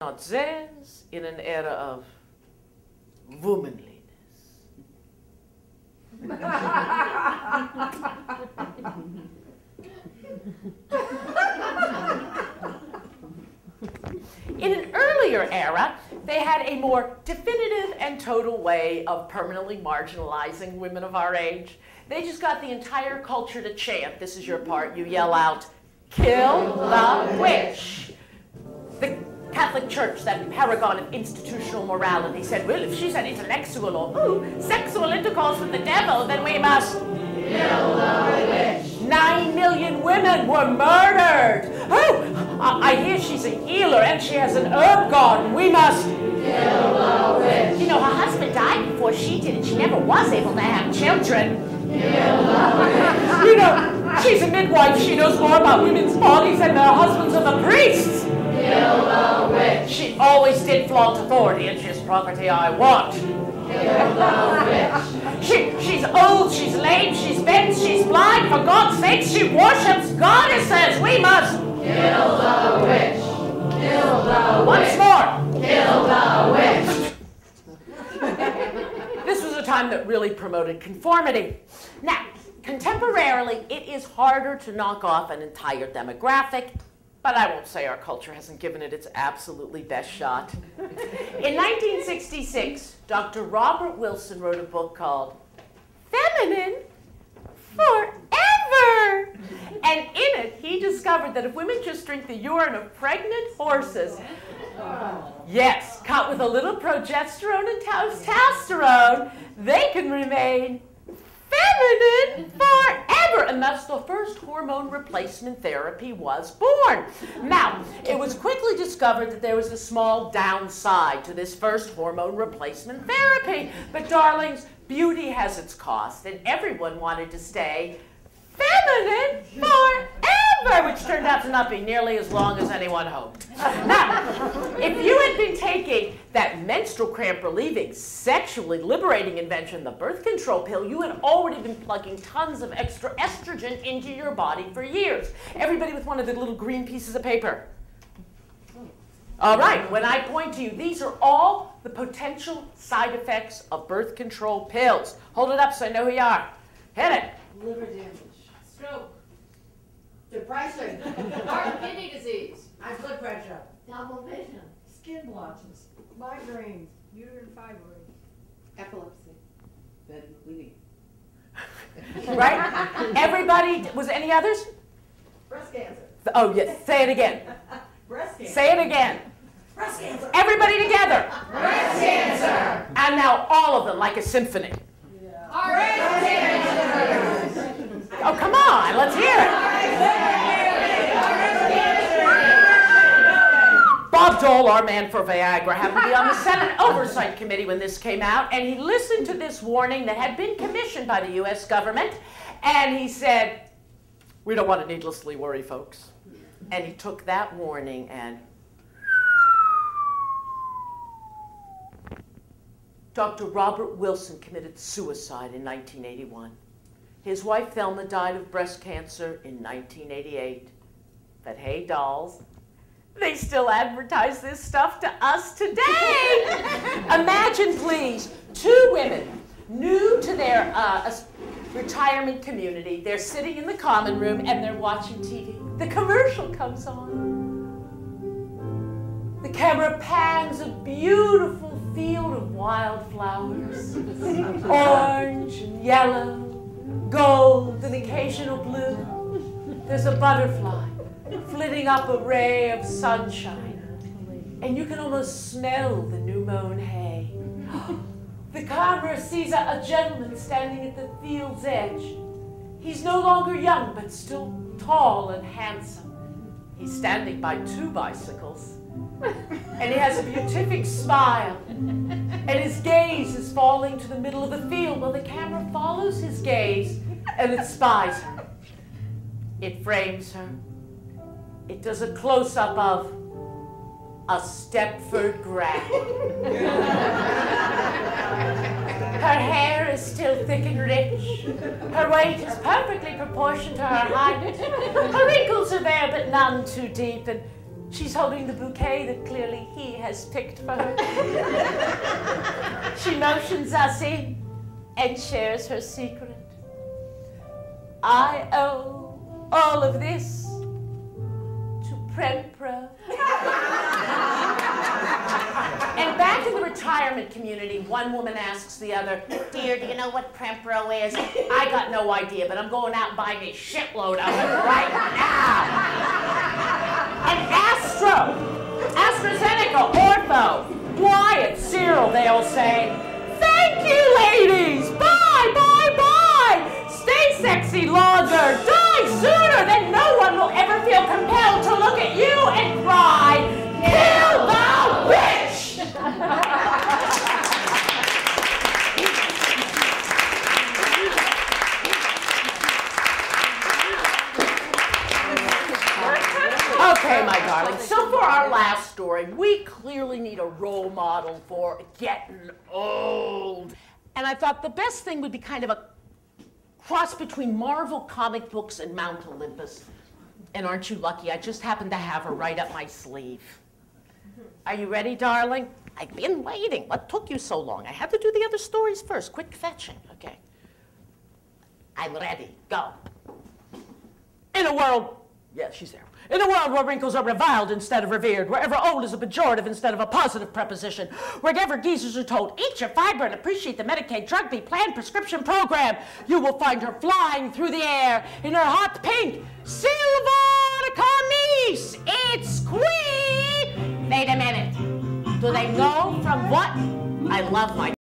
Not theirs in an era of womanliness. In an earlier era, they had a more definitive and total way of permanently marginalizing women of our age. They just got the entire culture to chant. This is your part. You yell out, "Kill the witch." The Catholic Church, that paragon of institutional morality, said, well, if she's an intellectual or sexual intercourse with the devil, then we must kill the witch. 9 million women were murdered. I hear she's a healer and she has an herb garden. We must kill the witch. You know, her husband died before she did and she never was able to have children. Kill the witch. You know, she's a midwife. She knows more about women's bodies than their husbands or the priests. Kill the witch. She always did flaunt authority, and she's property I want. Kill the witch. She's old, she's lame, she's bent, she's blind. For God's sake, she worships goddesses. We must kill the witch. Kill the witch. Once more. Kill the witch. This was a time that really promoted conformity. Now, contemporarily, it is harder to knock off an entire demographic. But I won't say our culture hasn't given it its absolutely best shot. In 1966, Dr. Robert Wilson wrote a book called Feminine Forever. And in it, he discovered that if women just drink the urine of pregnant horses, yes, cut with a little progesterone and testosterone, they can remain feminine forever. And thus the first hormone replacement therapy was born. Now, it was quickly discovered that there was a small downside to this first hormone replacement therapy. But darlings, beauty has its cost, and everyone wanted to stay feminine forever, which turned out to not be nearly as long as anyone hoped. Now, if you had been taking that menstrual cramp relieving, sexually liberating invention, the birth control pill, you had already been plugging tons of extra estrogen into your body for years. Everybody with one of the little green pieces of paper. All right, when I point to you, these are all the potential side effects of birth control pills. Hold it up so I know who you are. Hit it. Liver damage. Stroke. Depression. Heart and kidney disease. High blood pressure. Double vision. Skin blotches. Migraines. Uterine fibroids. Epilepsy. Bed bleeding. Right? Everybody, was any others? Breast cancer. Oh, yes, say it again. Breast cancer. Say it again. Breast cancer. Everybody together. Breast cancer. And now all of them like a symphony. Heart cancer. Oh, come on, let's hear it. Bob Dole, our man for Viagra, happened to be on the Senate Oversight Committee when this came out, and he listened to this warning that had been commissioned by the U.S. government, and he said, we don't want to needlessly worry folks. And he took that warning and Dr. Robert Wilson committed suicide in 1981. His wife Thelma died of breast cancer in 1988. But hey, dolls, they still advertise this stuff to us today. Imagine, please, two women new to their retirement community. They're sitting in the common room and they're watching TV. The commercial comes on. The camera pans a beautiful field of wildflowers, orange and yellow, gold and occasional blue. There's a butterfly flitting up a ray of sunshine, and you can almost smell the new mown hay. The camera sees a gentleman standing at the field's edge. He's no longer young, but still tall and handsome. He's standing by two bicycles, and he has a beatific smile, and his gaze is falling to the middle of the field. Well, the camera follows his gaze, and it spies her. It frames her. It does a close-up of a Stepford grab. Her hair is still thick and rich. Her weight is perfectly proportioned to her height. Her wrinkles are there, but none too deep, and She's holding the bouquet that clearly he has picked for her. She motions us in and shares her secret. I owe all of this to Prempro. And back in the retirement community, one woman asks the other, "Dear, do you know what Prempro is?" "I got no idea, but I'm going out and buying a shitload of it right now." And AstraZeneca, Ortho, Wyatt, Cyril, they all say, "Thank you, ladies! Bye, bye, bye! Stay sexy longer! Die sooner! Then no one will ever feel compelled to look at you and cry, 'Kill the witch!'" Okay, my darling, so for our last story, we clearly need a role model for getting old. And I thought the best thing would be kind of a cross between Marvel comic books and Mount Olympus. And aren't you lucky? I just happen to have her right up my sleeve. Are you ready, darling? I've been waiting. What took you so long? I had to do the other stories first. Quick fetching. Okay. I'm ready. Go. In a world... Yeah, she's there. In a world where wrinkles are reviled instead of revered, wherever old is a pejorative instead of a positive preposition, wherever geezers are told, eat your fiber and appreciate the Medicaid drug B plan prescription program, you will find her flying through the air in her hot pink silver camise. It's Queen. Wait a minute. Do they know from what? I love my